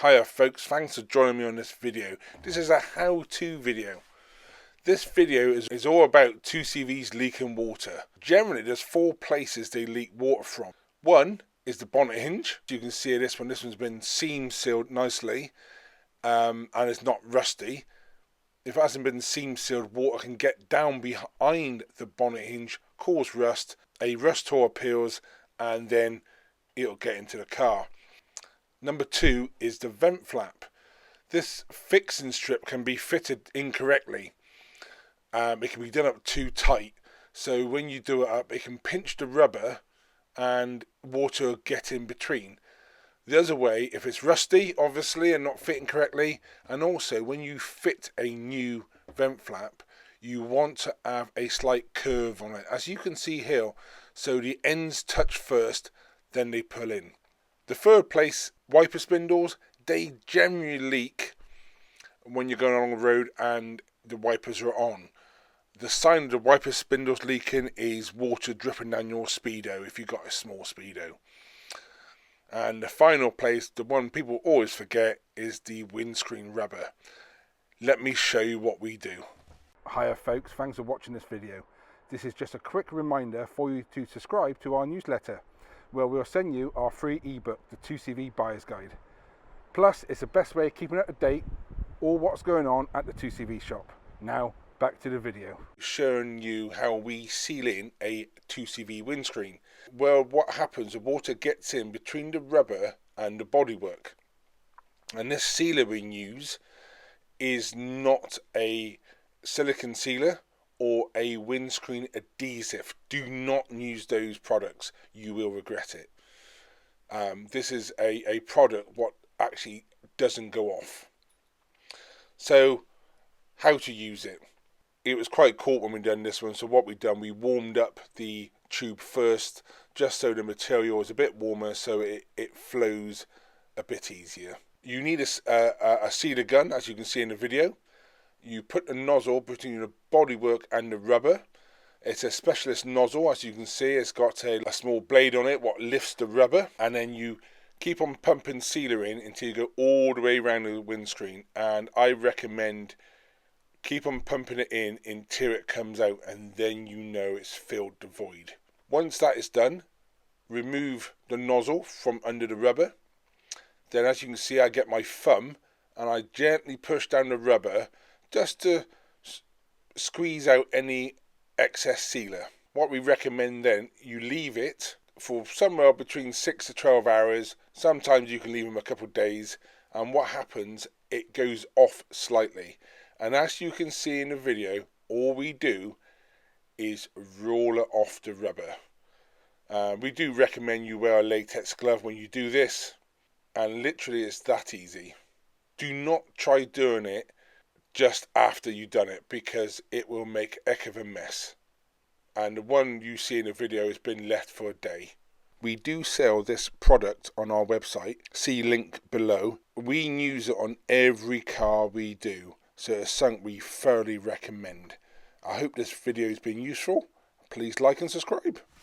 Hiya folks, thanks for joining me on this video. This is a how-to video. This video is all about 2CVs leaking water. Generally there's 4 places they leak water from. One is the bonnet hinge. You can see this one's been seam sealed nicely and it's not rusty. If it hasn't been seam sealed, water can get down behind the bonnet hinge, cause rust, a rust hole appears, and then it'll get into the car. Number 2 is the vent flap. This fixing strip can be fitted incorrectly. It can be done up too tight, so when you do it up, it can pinch the rubber and water will get in between. The other way, if it's rusty, obviously, and not fitting correctly, and also when you fit a new vent flap, you want to have a slight curve on it, as you can see here, so the ends touch first, then they pull in. The third place, wiper spindles, they generally leak when you're going along the road and the wipers are on. The sign of the wiper spindles leaking is water dripping down your speedo if you've got a small speedo. And the final place, the one people always forget, is the windscreen rubber. Let me show you what we do. Hiya folks, thanks for watching this video. This is just a quick reminder for you to subscribe to our newsletter, where we'll send you our free ebook, the 2CV Buyer's Guide. Plus, it's the best way of keeping up to date all what's going on at the 2CV shop. Now, back to the video. Showing you how we seal in a 2CV windscreen. Well, what happens, the water gets in between the rubber and the bodywork. And this sealer we use is not a silicone sealer or a windscreen adhesive. Do not use those products, you will regret it. This is a product what actually doesn't go off. So how to use it? It was quite cool when we done this one, so what we done, we warmed up the tube first just so the material is a bit warmer, so it flows a bit easier. You need a sealer gun, as you can see in the video. You put the nozzle between the bodywork and the rubber. It's a specialist nozzle, as you can see. It's got a small blade on it what lifts the rubber, and then you keep on pumping sealer in until you go all the way around the windscreen. And I recommend keep on pumping it in until it comes out, and then you know it's filled the void. Once that is done, remove the nozzle from under the rubber. Then, as you can see, I get my thumb and I gently push down the rubber just to squeeze out any excess sealer. What we recommend then, you leave it for somewhere between 6 to 12 hours. Sometimes you can leave them a couple of days, and what happens, it goes off slightly. And as you can see in the video, all we do is roll it off the rubber. We do recommend you wear a latex glove when you do this, and literally it's that easy. Do not try doing it just after you've done it, because it will make a heck of a mess. And the one you see in the video has been left for a day. We do sell this product on our website, see link below. We use it on every car we do, so it's something we thoroughly recommend. I hope this video has been useful. Please like and subscribe.